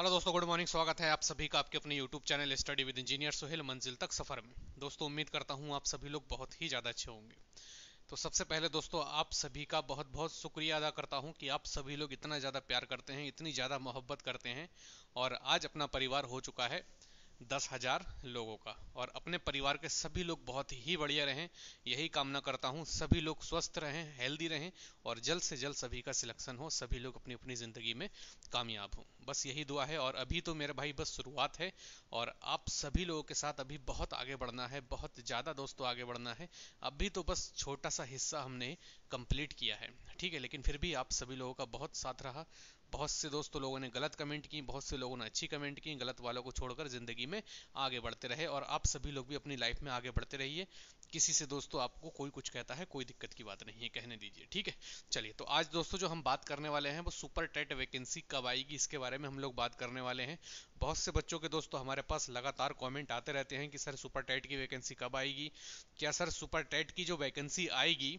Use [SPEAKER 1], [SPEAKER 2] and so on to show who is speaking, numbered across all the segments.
[SPEAKER 1] Hello दोस्तों, good morning. स्वागत है आप सभी का आपके अपने YouTube channel study with engineer Suhail मंजिल तक सफर में। दोस्तों, उम्मीद करता हूँ आप सभी लोग बहुत ही ज़्यादा अच्छे होंगे। तो सबसे पहले दोस्तों, आप सभी का बहुत बहुत शुक्रिया अदा करता हूँ कि आप सभी लोग इतना ज़्यादा प्यार करते हैं, इतनी ज़्यादा मोहब्बत करते हैं। और आज अपना परिवार हो चुका है 10,000 लोगों का, और अपने परिवार के सभी लोग बहुत ही बढ़िया रहें, यही कामना करता हूँ। सभी लोग स्वस्थ रहें, हेल्दी रहें, और जल्द से जल्द सभी का सिलेक्शन हो, सभी लोग अपनी अपनी ज़िंदगी में कामयाब हों, बस यही दुआ है। और अभी तो मेरे भाई बस शुरुआत है, और आप सभी लोगों के साथ अभी बहुत आगे बढ़ना है, बहुत ज़्यादा दोस्तों आगे बढ़ना है। अभी तो बस छोटा सा हिस्सा हमने कंप्लीट किया है, ठीक है, लेकिन फिर भी आप सभी लोगों का बहुत साथ रहा। बहुत से दोस्तों लोगों ने गलत कमेंट की, बहुत से लोगों ने अच्छी कमेंट की। गलत वालों को छोड़कर ज़िंदगी में आगे बढ़ते रहे, और आप सभी लोग भी अपनी लाइफ में आगे बढ़ते रहिए। किसी से दोस्तों आपको कोई कुछ कहता है, कोई दिक्कत की बात नहीं है, कहने दीजिए, ठीक है। चलिए, तो आज दोस्तों जो हम बात करने वाले हैं वो सुपर टेट वैकेंसी कब आएगी, इसके बारे में हम लोग बात करने वाले हैं। बहुत से बच्चों के दोस्तों हमारे पास लगातार कमेंट आते रहते हैं कि सर सुपर टेट की वैकेंसी कब आएगी। क्या सर सुपर टेट की जो वैकेंसी आएगी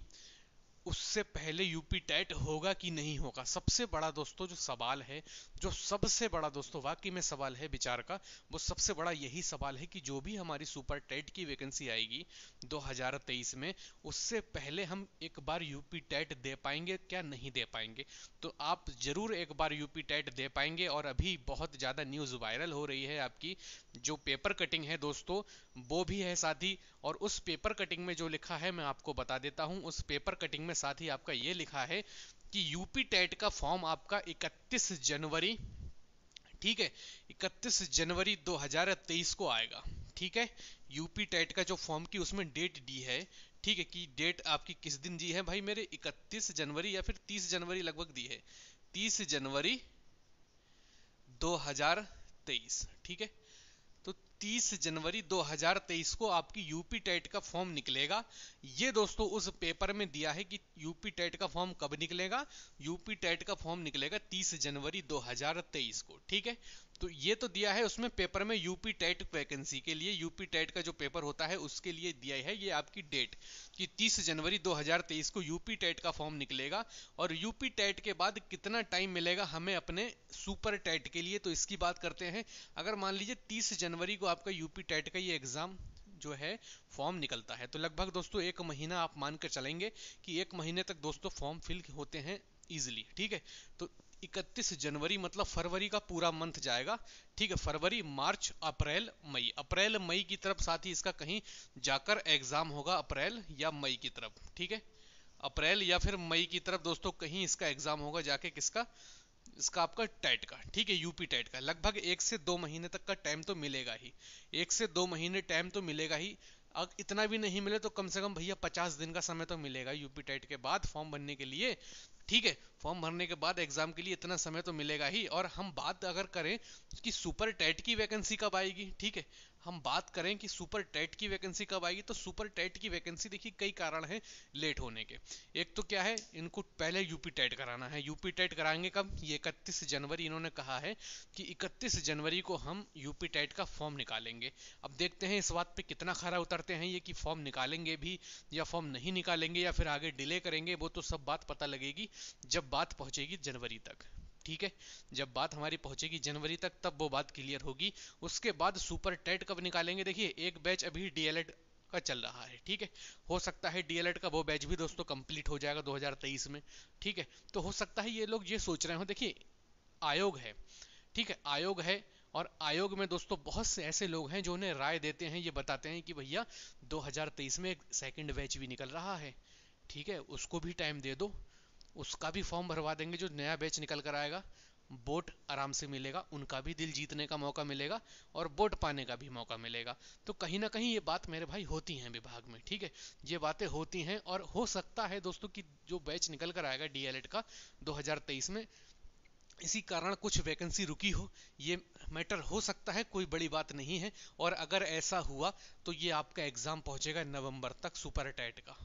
[SPEAKER 1] उससे पहले यूपी टेट होगा कि नहीं होगा? सबसे बड़ा दोस्तों जो सवाल है, जो सबसे बड़ा दोस्तों वाकई में सवाल है विचार का, वो सबसे बड़ा यही सवाल है कि जो भी हमारी सुपर टेट की वैकेंसी आएगी 2023 में, उससे पहले हम एक बार यूपी टेट दे पाएंगे क्या, नहीं दे पाएंगे? तो आप जरूर एक बार यूपी टेट दे पाएंगे। और अभी बहुत ज़्यादा न्यूज़ वायरल हो रही है, आपकी जो पेपर कटिंग है दोस्तों वो भी है साथ ही। और उस पेपर कटिंग में जो लिखा है मैं आपको बता देता हूं। उस पेपर कटिंग में साथ ही आपका ये लिखा है कि यूपी टेट का फॉर्म आपका 31 जनवरी, ठीक है, 31 जनवरी 2023 को आएगा, ठीक है। यूपी टेट का जो फॉर्म की उसमें डेट दी है, ठीक है, कि डेट आपकी किस दिन दी है भाई मेरे, 31 जनवरी या फिर 30 जनवरी लगभग दी है, 30 जनवरी 2023, ठीक है। तो 30 जनवरी 2023 को आपकी यूपी टेट का फॉर्म निकलेगा। ये दोस्तों उस पेपर में दिया है कि यूपी टेट का फॉर्म कब निकलेगा। यूपी टेट का फॉर्म निकलेगा 30 जनवरी 2023 को, ठीक है। तो ये तो दिया है उसमें पेपर में, यूपी टेट वैकेंसी के लिए, यूपी टेट का जो पेपर होता है उसके लिए दिया है ये आपकी डेट कि 30 जनवरी 2023 को यूपी टेट का फॉर्म निकलेगा। और यूपी टेट के बाद कितना टाइम मिलेगा हमें अपने सुपर टेट के लिए, तो इसकी बात करते हैं। अगर मान लीजिए 30 जनवरी को आपका यूपी टेट का ये एग्जाम जो है फॉर्म निकलता है, तो लगभग दोस्तों एक महीना आप मान कर चलेंगे कि एक महीने तक दोस्तों फॉर्म फिल होते हैं इजिली, ठीक है। तो 31 जनवरी मतलब फरवरी का पूरा मंथ जाएगा, ठीक है। फरवरी, मार्च, अप्रैल, मई, अप्रैल मई की तरफ साथ ही इसका कहीं जाकर एग्जाम होगा, अप्रैल या मई की तरफ, ठीक है। अप्रैल या फिर मई की तरफ दोस्तों कहीं इसका एग्जाम होगा जाके, किसका, इसका आपका टेट का, ठीक है, यूपी टेट का। लगभग 1 से 2 महीने तक का टाइम तो मिलेगा ही, 1 से 2 महीने टाइम तो मिलेगा ही। अगर इतना भी नहीं मिले तो कम से कम भैया 50 दिन का समय तो मिलेगा यूपी टेट के बाद फॉर्म भरने के लिए, ठीक है। फॉर्म भरने के बाद एग्जाम के लिए इतना समय तो मिलेगा ही। और हम बात अगर करें कि सुपर टेट की वैकेंसी कब आएगी, ठीक है, हम बात करें कि सुपर टेट की वैकेंसी कब आएगी, तो सुपर टेट की वैकेंसी देखिए कई कारण हैं लेट होने के। एक तो क्या है, इनको पहले यूपी टेट कराना है। यूपी टेट कराएंगे कब, ये 31 जनवरी इन्होंने कहा है कि 31 जनवरी को हम यूपी टेट का फॉर्म निकालेंगे। अब देखते हैं इस बात पे कितना खरा उतरते हैं ये, कि फॉर्म निकालेंगे भी या फॉर्म नहीं निकालेंगे या फिर आगे डिले करेंगे। वो तो सब बात पता लगेगी जब बात पहुंचेगी जनवरी तक, ठीक है। जब बात हमारी पहुंचेगी जनवरी तक तब वो बात क्लियर होगी। उसके बाद सुपर टेट कब निकालेंगे, देखिए एक बैच अभी डीएलएड का चल रहा है, ठीक है। हो सकता है डीएलएड का वो बैच भी दोस्तों कंप्लीट हो जाएगा 2023 में, ठीक है। तो हो सकता है ये लोग ये सोच रहे हो, देखिए आयोग है, ठीक है, आयोग है। और आयोग में दोस्तों बहुत से ऐसे लोग हैं जो उन्हें राय देते हैं, ये बताते हैं कि भैया 2023 में एक सेकंड बैच भी निकल रहा है, ठीक है, उसको भी टाइम दे दो, उसका भी फॉर्म भरवा देंगे। जो नया बैच निकल कर आएगा वोट आराम से मिलेगा, उनका भी दिल जीतने का मौका मिलेगा और वोट पाने का भी मौका मिलेगा। तो कहीं ना कहीं ये बात मेरे भाई होती हैं विभाग में, ठीक है, ये बातें होती हैं। और हो सकता है दोस्तों कि जो बैच निकल कर आएगा डीएलएड का 2023 में, इसी कारण कुछ वैकेंसी रुकी हो, ये मैटर हो सकता है, कोई बड़ी बात नहीं है। और अगर ऐसा हुआ तो ये आपका एग्जाम पहुंचेगा नवंबर तक, सुपर टेट का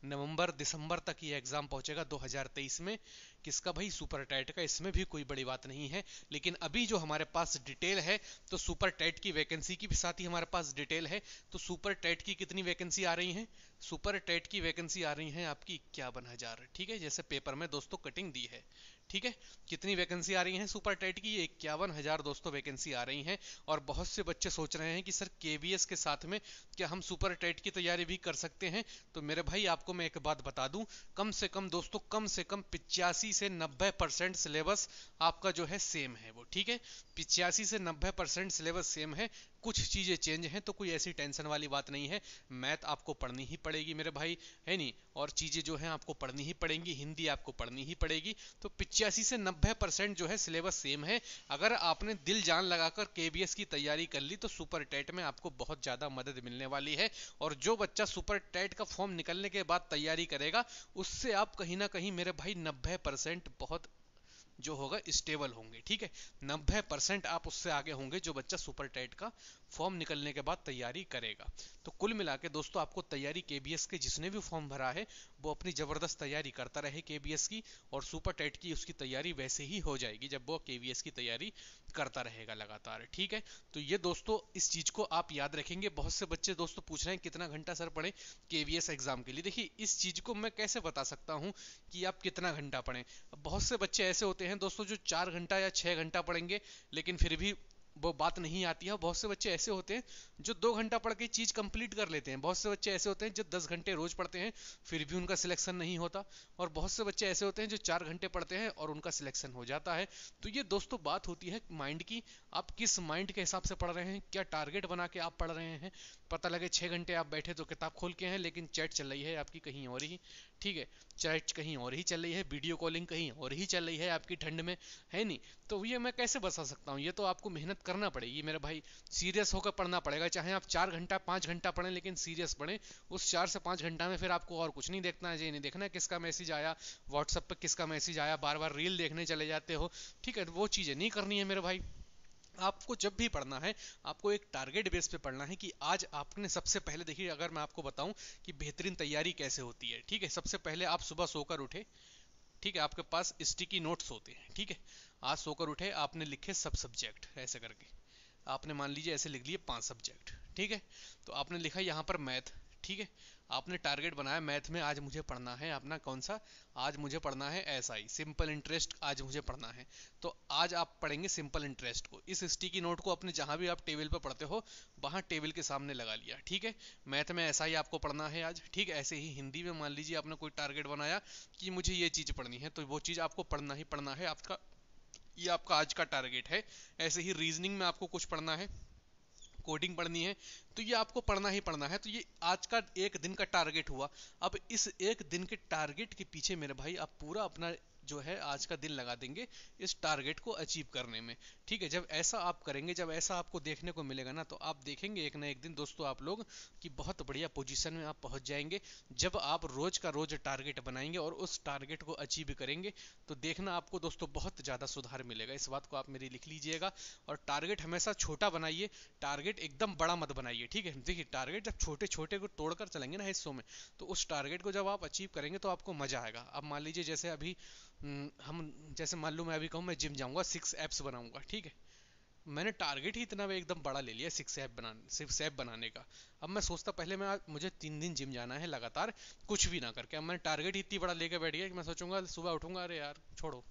[SPEAKER 1] नवंबर दिसंबर तक ये एग्जाम पहुंचेगा 2023 में। किसका भाई, सुपर टेट का। इसमें भी कोई बड़ी बात नहीं है। लेकिन अभी जो हमारे पास डिटेल है, तो सुपर टेट की वैकेंसी की भी साथ ही हमारे पास डिटेल है। तो सुपर टेट की कितनी वैकेंसी आ रही है, सुपर टेट की वैकेंसी आ रही है आपकी 51,000, ठीक है, जैसे पेपर में दोस्तों कटिंग दी है, ठीक है। कितनी वैकेंसी आ रही है सुपर टेट की? 51,000 दोस्तों वैकेंसी आ रही हैं। और बहुत से बच्चे सोच रहे हैं कि सर केवीएस के साथ में क्या हम सुपर टेट की तैयारी भी कर सकते हैं? तो मेरे भाई आपको मैं एक बात बता दूं, कम से कम दोस्तों, कम से कम 85 से 90% सिलेबस आपका जो है सेम है वो, ठीक है। 85 से 90% सिलेबस सेम है, कुछ चीजें चेंज हैं, तो कोई ऐसी टेंशन वाली बात नहीं है। मैथ आपको पढ़नी ही पड़ेगी मेरे भाई, है नहीं, और चीजें जो है आपको पढ़नी ही पड़ेंगी, हिंदी आपको पढ़नी ही पड़ेगी। तो 85 से 90% जो है सिलेबस सेम है। अगर आपने दिल जान लगाकर केबीएस की तैयारी कर ली तो सुपर टेट में आपको बहुत ज्यादा मदद मिलने वाली है। और जो बच्चा सुपर टेट का फॉर्म निकलने के बाद तैयारी करेगा, उससे आप कहीं ना कहीं मेरे भाई 90% बहुत जो होगा स्टेबल होंगे, ठीक है। 90% आप उससे आगे होंगे जो बच्चा सुपर टेट का फॉर्म निकलने के बाद तैयारी करेगा। तो कुल मिला के दोस्तों, आपको तैयारी केबीएस के जिसने भी फॉर्म भरा है वो अपनी जबरदस्त तैयारी करता रहे केबीएस की, और सुपर टेट की उसकी तैयारी वैसे ही हो जाएगी जब वो केबीएस की तैयारी करता रहेगा लगातार, ठीक है। तो ये दोस्तों इस चीज को आप याद रखेंगे। बहुत से बच्चे दोस्तों पूछ रहे हैं कितना घंटा सर पढ़े केवीएस एग्जाम के लिए। देखिए इस चीज को मैं कैसे बता सकता हूं कि आप कितना घंटा पढ़ें। बहुत से बच्चे ऐसे होते हैं दोस्तों जो 4 घंटा या 6 घंटा पढ़ेंगे लेकिन फिर भी वो बात नहीं आती है। बहुत से बच्चे ऐसे होते हैं जो 2 घंटा पढ़ के चीज कंप्लीट कर लेते हैं। बहुत से बच्चे ऐसे होते हैं जो 10 घंटे रोज पढ़ते हैं फिर भी उनका सिलेक्शन नहीं होता। और बहुत से बच्चे ऐसे होते हैं जो 4 घंटे पढ़ते हैं और उनका सिलेक्शन हो जाता है। तो ये दोस्तों बात होती है माइंड की, आप किस माइंड के हिसाब से पढ़ रहे हैं, क्या टारगेट बना के आप पढ़ रहे हैं। पता लगे 6 घंटे आप बैठे तो किताब खोल के हैं लेकिन चैट चल रही है आपकी कहीं और ही, ठीक है, चैट कहीं और ही चल रही है, वीडियो कॉलिंग कहीं और ही चल रही है आपकी ठंड में, है नहीं। तो ये मैं कैसे बता सकता हूँ? ये तो आपको मेहनत करना पड़ेगी मेरे भाई, सीरियस होकर पढ़ना पड़ेगा। चाहे आप 4 घंटा 5 घंटा पढ़ें लेकिन सीरियस पढ़ें। उस 4 से 5 घंटा में फिर आपको और कुछ नहीं देखना है, ये नहीं देखना है किसका मैसेज आया, व्हाट्सएप पर किसका मैसेज आया, बार बार रील देखने चले जाते हो, ठीक है। वो चीजें नहीं करनी है मेरे भाई। आपको जब भी पढ़ना है आपको एक टारगेट बेस पे पढ़ना है कि आज आपने सबसे पहले, देखिए अगर मैं आपको बताऊं कि बेहतरीन तैयारी कैसे होती है, ठीक है। सबसे पहले आप सुबह सोकर उठे, ठीक है, आपके पास स्टिकी नोट्स होते हैं, ठीक है। आज सोकर उठे, आपने लिखे सब सब्जेक्ट ऐसे करके, आपने मान लीजिए ऐसे लिख लिए 5 सब्जेक्ट, ठीक है। तो आपने लिखा यहाँ पर मैथ, ठीक है। आपने टारगेट बनाया मैथ में आज मुझे पढ़ना है अपना कौन सा, आज मुझे पढ़ना है एसआई सिंपल इंटरेस्ट, आज मुझे पढ़ना है। तो आज आप पढ़ेंगे सिंपल इंटरेस्ट को। इस स्टिकी नोट को अपने जहां भी आप टेबल पर पढ़ते हो वहां टेबल के सामने लगा लिया, ठीक है। मैथ में एसआई आपको पढ़ना है आज, ठीक है। ऐसे ही हिंदी में मान लीजिए आपने कोई टारगेट बनाया कि मुझे ये चीज पढ़नी है, तो वो चीज आपको पढ़ना ही पढ़ना है, आपका ये आपका आज का टारगेट है। ऐसे ही रीजनिंग में आपको कुछ पढ़ना है, कोडिंग पढ़नी है, तो ये आपको पढ़ना ही पढ़ना है। तो ये आज का एक दिन का टारगेट हुआ। अब इस एक दिन के टारगेट के पीछे मेरे भाई आप पूरा अपना जो है आज का दिन लगा देंगे इस टारगेट को अचीव करने में, ठीक है। जब ऐसा आप करेंगे, जब ऐसा आपको देखने को मिलेगा ना, तो आप देखेंगे एक ना एक दिन दोस्तों आप लोग कि बहुत बढ़िया पोजीशन में आप पहुंच जाएंगे। जब आप रोज का रोज टारगेट बनाएंगे और उस टारगेट को अचीव करेंगे तो देखना आपको दोस्तों बहुत ज्यादा सुधार मिलेगा। इस बात को आप मेरी लिख लीजिएगा। और टारगेट हमेशा छोटा बनाइए, टारगेट एकदम बड़ा मत बनाइए, ठीक है। देखिए टारगेट जब छोटे छोटे को तोड़कर चलेंगे ना हिस्सों में, तो उस टारगेट को जब आप अचीव करेंगे तो आपको मजा आएगा। अब मान लीजिए जैसे अभी हम जैसे मान लो मैं अभी कहूँ मैं जिम जाऊंगा, 6 एप्स बनाऊंगा, ठीक है। मैंने टारगेट ही इतना एकदम बड़ा ले लिया 6 ऐप बनाने का। अब मैं सोचता पहले मैं मुझे 3 दिन जिम जाना है लगातार कुछ भी ना करके, अब मैंने टारगेट ही इतनी बड़ा लेके बैठ गया कि मैं सोचूंगा सुबह उठूंगा अरे यार छोड़ो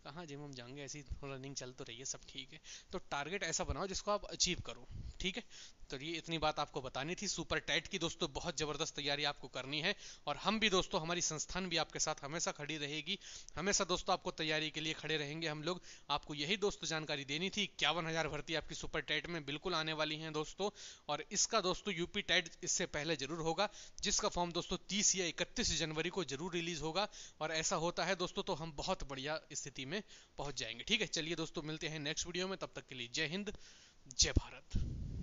[SPEAKER 1] कहाँ जिम हम जाएंगे, ऐसी रनिंग चल तो रही है सब ठीक है। तो टारगेट ऐसा बनाओ जिसको आप अचीव करो, ठीक है। तो ये इतनी बात आपको बतानी थी। सुपर टेट की दोस्तों बहुत जबरदस्त तैयारी आपको करनी है और हम भी दोस्तों, हमारी संस्थान भी आपके साथ हमेशा खड़ी रहेगी। हमेशा दोस्तों आपको तैयारी के लिए खड़े रहेंगे हम लोग। आपको यही दोस्तों जानकारी देनी थी। 51,000 भर्ती आपकी सुपर टेट में बिल्कुल आने वाली है दोस्तों। और इसका दोस्तों यूपी टेट इससे पहले जरूर होगा, जिसका फॉर्म दोस्तों 30 या 31 जनवरी को जरूर रिलीज होगा। और ऐसा होता है दोस्तों तो हम बहुत बढ़िया स्थिति में पहुंच जाएंगे, ठीक है। चलिए दोस्तों मिलते हैं नेक्स्ट वीडियो में, तब तक के लिए जय हिंद जय भारत।